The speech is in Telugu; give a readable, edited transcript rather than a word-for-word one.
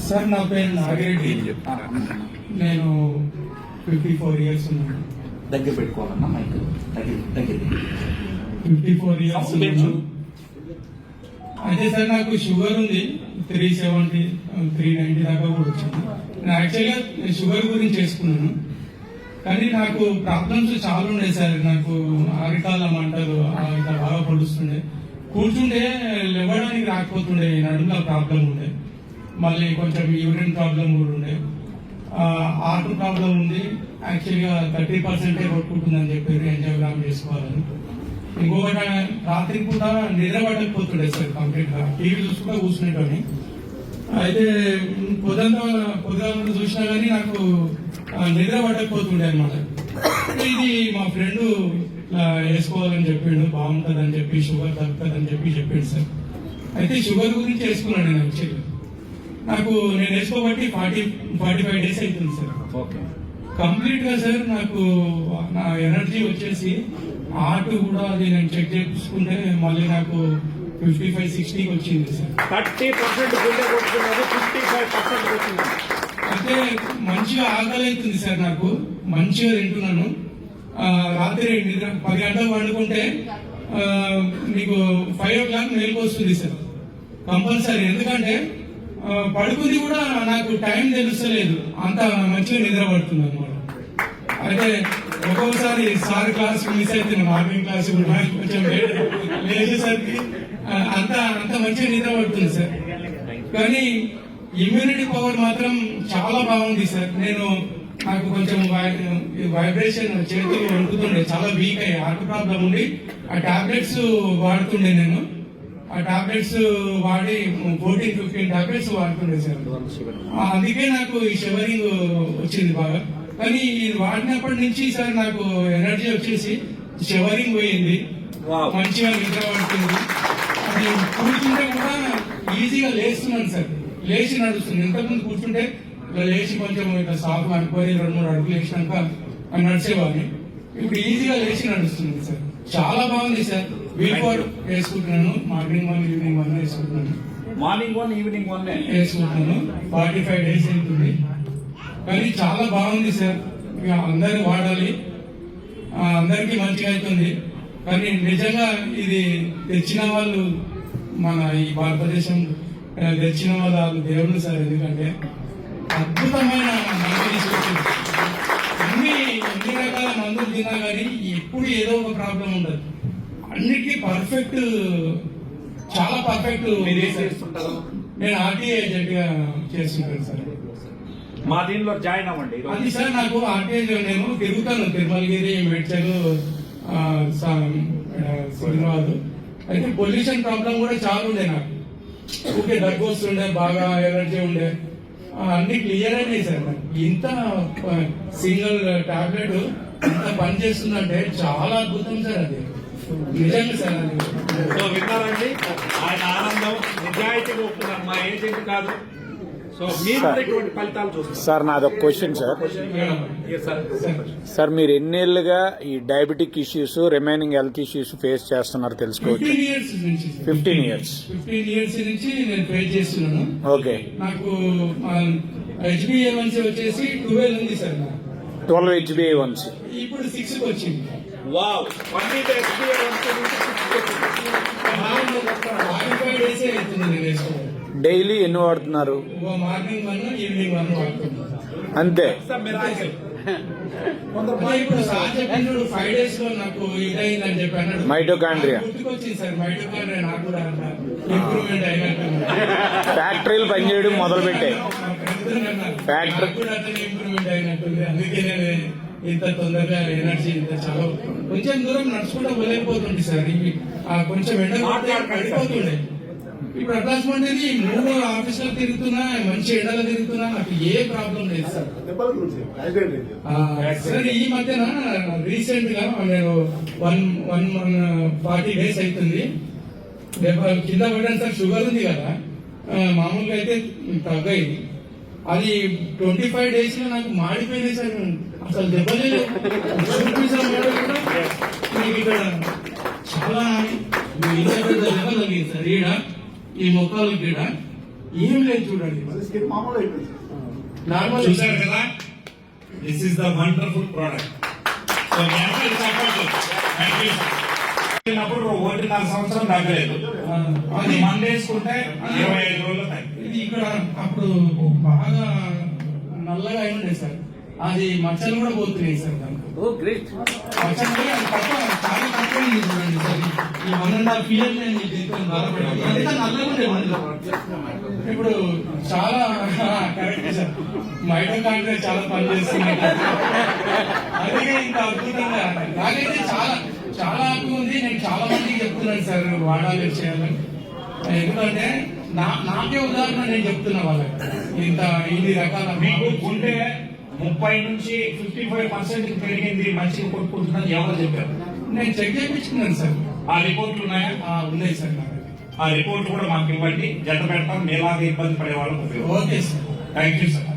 సార్ నా పేరు నాగిరెడ్డి. నేను 54 ఇయర్స్ ఉన్నాను. దగ్గర పెట్టుకోవాలన్నా మైక్ దగ్గర 54 ఇయర్స్ ఉన్నాను. అయితే సార్ నాకు షుగర్ ఉంది, 370 390 దాకా కూడా వచ్చింది. నేను యాక్చువల్గా షుగర్ గురించి చేసుకున్నాను, కానీ నాకు ప్రాబ్లమ్స్ చాలా ఉన్నాయి సార్. నాకు అరికాలం అంటారు, ఇట్లా బాగా పొడుస్తుండే, కూర్చుంటే లేవడానికి రాకపోతుండే, నడుములో ప్రాబ్లం ఉండే, మళ్ళీ కొంచెం యూరిన్ ప్రాబ్లం కూడా ఉండే, హార్ట్ ప్రాబ్లం ఉంది. యాక్చువల్గా 30% కొట్టుకుంటుందని చెప్పారు, యాంజియోగ్రామ్ చేసుకోవాలని. ఇంకొకటి రాత్రి పూట నిద్ర పట్టకపోతుండే సార్, కంప్లీట్ గా టీవీ చూసుకుంటా కూర్చునేటోని. అయితే పొద్దుగా చూసినా కానీ నాకు నిద్ర పట్టకపోతుండే అనమాట. ఇది మా ఫ్రెండ్ వేసుకోవాలని చెప్పిండు, బాగుంటుంది అని చెప్పి, షుగర్ తగ్గుతుందని చెప్పి చెప్పిండు సార్. అయితే షుగర్ గురించి వేసుకున్నాను నేను. యాక్చువల్లీ నాకు నేను వేసుకోబట్టి 45 days అవుతుంది సార్. ఓకే, కంప్లీట్ గా సార్ నాకు నా ఎనర్జీ వచ్చేసి హార్ట్ కూడా అది నేను చెక్ చేసుకుంటే మళ్ళీ నాకు 55-60 వచ్చింది సార్. 30% గుండె కొట్టుకున్నది, 55% వచ్చింది. అంటే మంచిగా ఆకలి అవుతుంది సార్, నాకు మంచిగా తింటున్నాను. రాత్రి 10 గంటలకు పండుకుంటే మీకు 5 o'clock మేలుకు వస్తుంది సార్ కంపల్సరీ. ఎందుకంటే పడుకుంది కూడా నాకు టైం తెలుస్తలేదు, అంత మంచిగా నిద్ర పడుతుంది అనమాట. అయితే ఒక్కొక్కసారి సార్ క్లాస్ మిస్ అయితే మార్నింగ్ క్లాస్ కూడా కొంచెం లేచేసరికి అంత మంచిగా నిద్ర పడుతుంది సార్. కానీ ఇమ్యూనిటీ పవర్ మాత్రం చాలా బాగుంది సార్. నాకు కొంచెం వైబ్రేషన్ చేతులు వణుకుతుండే, చాలా వీక్ అయ్యి, హార్ట్ ప్రాబ్లం ఉండి ఆ టాబ్లెట్స్ వాడుతుండే. నేను ఆ టాబ్లెట్స్ వాడి 14-15 టాబ్లెట్స్ వాడుతుండే సార్. అందుకే నాకు ఈ షివరింగ్ వచ్చింది బాగా. కానీ ఇది వాడినప్పటి నుంచి సార్ నాకు ఎనర్జీ వచ్చేసి షివరింగ్ పోయింది, మంచిగా నిద్ర పడుతుంది. అది కూర్చుంటే కూడా ఈజీగా లేస్తున్నాను సార్, లేచి నడుస్తుంది. ఇంతకుముందు కూర్చుంటే ఇట్లా లేచి కొంచెం ఇట్లా సాఫ్ అనుకొని 2-3 అడుగులు వేసినాక నడిచేవాడిని. ఇప్పుడు ఈజీగా లేచి నడుస్తుంది సార్. చాలా బాగుంది సార్. వీల్ వేసుకుంటున్నాను, మార్నింగ్ 1 ఈవినింగ్ 1 వేసుకుంటున్నాను. మార్నింగ్ 1 ఈవినింగ్ 1 వేసుకుంటున్నాను. 45 days అవుతుంది. కానీ చాలా బాగుంది సార్. ఇక అందరూ వాడాలి, అందరికీ మంచిగా అవుతుంది. కానీ నిజంగా ఇది తెచ్చిన వాళ్ళు, మన ఈ భారతదేశం తెచ్చిన వాళ్ళు దేవుడు సార్. ఎందుకంటే అద్భుతమైన మందులు తీసుకొచ్చింది. ఎన్ని రకాల మందులు తిన్నా కానీ ఎప్పుడు ఏదో ఒక ప్రాబ్లం ఉండదు, అన్నిటికీ పర్ఫెక్ట్, చాలా పర్ఫెక్ట్. నేను ఆర్టీఐ ఏజెంట్ గా చేస్తుంటాను సార్. మా దీనిలో జాయిన్ అవ్వండి. అది సార్ నాకు ఆర్టీఐ, నేను తిరుగుతాను తిరుమలగిరి, మేడ్చల్, సికింద్రాబాద్. అయితే పొల్యూషన్ ప్రాబ్లం కూడా చాలా ఉండే నాకు. ఓకే, దగ్గు వస్తుండే, బాగా ఎనర్జీ ఉండే, అన్ని క్లియర్ అయినాయి సార్. ఇంత సింగిల్ టాబ్లెట్ ఇంత పని చేస్తుందంటే చాలా అద్భుతం సార్. అది నిజంగా సార్. అది విన్నారండి, ఆయన ఆనందం నిజాయితీగా ఒప్పుకున్నారు, మా ఏజెంట్ కాదు. సో మీరు ఫలితాలు చూస్తారు సార్. నాదొక క్వశ్చన్ సార్. సార్ మీరు ఎన్నేళ్లుగా ఈ diabetic issues, remaining health issues face చేస్తున్నారు తెలుసుకోవచ్చు? 15 years నుంచి నేను ఫేస్ చేస్తున్నాను. ఓకే, నాకు HbA1c వచ్చేసి 12 ఉంది సార్. 12 HbA1c ఇప్పుడు 6 వచ్చింది. వావ్, 45 days అవుతుంది నేను వేసుకోవాలి. డైలీ ఎన్ని వాడుతున్నారు? మార్నింగ్ 1 ఈవినింగ్ 1 వాడుతున్నాను అంతే. ఇప్పుడు సార్ చెప్పినప్పుడు 5 days లో నాకు ఇదైందని చెప్పి అన్నాడు. మైటోకాండ్రియా గుర్తుకొచ్చింది సార్. మైటోకాండ్రియా నాకు కూడా ఇంప్రూవ్మెంట్ అయినట్టు, ఫ్యాక్టరీలు పనిచేయడం మొదలు పెట్టాయి. ఇంప్రూవ్మెంట్ అయినట్టుంది. అందుకే నేను ఇంత తొందరగా ఎనర్జీ ఇంత చాలా కొంచెం దూరం నడుచుకుంటా వెళ్ళిపోతుంది సార్. కొంచెం ఎండ పడిపోతుండే. ఇప్పుడు అటాచ్మెంట్ అనేది 3 ఆఫీసులు తిరుగుతున్నా, మంచి ఎండలో తిరుగుతున్నా, నాకు ఏ ప్రాబ్లం లేదు సార్. సార్ ఈ మధ్యన రీసెంట్ గా నేను 140 days అవుతుంది కింద పడ్డాను సార్. షుగర్ ఉంది కదా, మామూలుగా అయితే తగ్గాయి, అది 25 days లో నాకు మాడిపోయింది సార్. అసలు దెబ్బలేదు. మీకు ఇక్కడ చాలా దెబ్బ తగ్గింది సార్. ఈడ ఈ మొక్కలు గిడ ఏం లేదు చూడండి, నార్మల్ చూశారు కదా, this is the wonderful product. So మీ అందరికీ సపోర్ట్. Thank you. చిన్నప్పుడు 1.5 సంవత్సరం తగ్గలేదు, అది మంది వేసుకుంటే 25 రోజులు తగ్గింది. ఇది ఇక్కడ అప్పుడు బాగా నల్లగా అయి ఉండే సార్, అది మచ్చలు కూడా పోతున్నాయి సార్ దానికి. మచ్చలు కూడా అది తక్కువ, చాలా తక్కువ ఉంది చూడండి సార్. ఈ 1.5 years నేను దీంతో బాధపడ్డాను. అంతా నల్లగా ఉండే మనలో. ఇప్పుడు చాలా కరెక్ట్ సార్, మైటోకాండ్రియా చాలా పనిచేస్తుంది. అందుకే ఇంకా అద్భుతంగా నాకైతే చాలా చాలా హ్యాపీ ఉంది. నేను చాలా మందికి చెప్తున్నాను సార్ వాడాలి చేయాలని. ఎందుకంటే నాకే ఉదాహరణ నేను చెప్తున్నా వాళ్ళకి, ఇంత ఇన్ని రకాల మీకు గుండె 30 నుంచి 55% పెరిగింది, మంచిగా కొట్టుకుంటుందని ఎవరు చెప్పారు? నేను చెక్ చేయించుకున్నాను సార్. ఆ రిపోర్ట్లు ఉన్నాయా? ఉన్నాయి సార్ నాకు. ఆ రిపోర్ట్ కూడా మాకు ఇవ్వండి, జత పెడతాం. మీలాగా ఇబ్బంది పడే వాళ్ళకు ఉపయోగం. Okay sir. Thank you sir.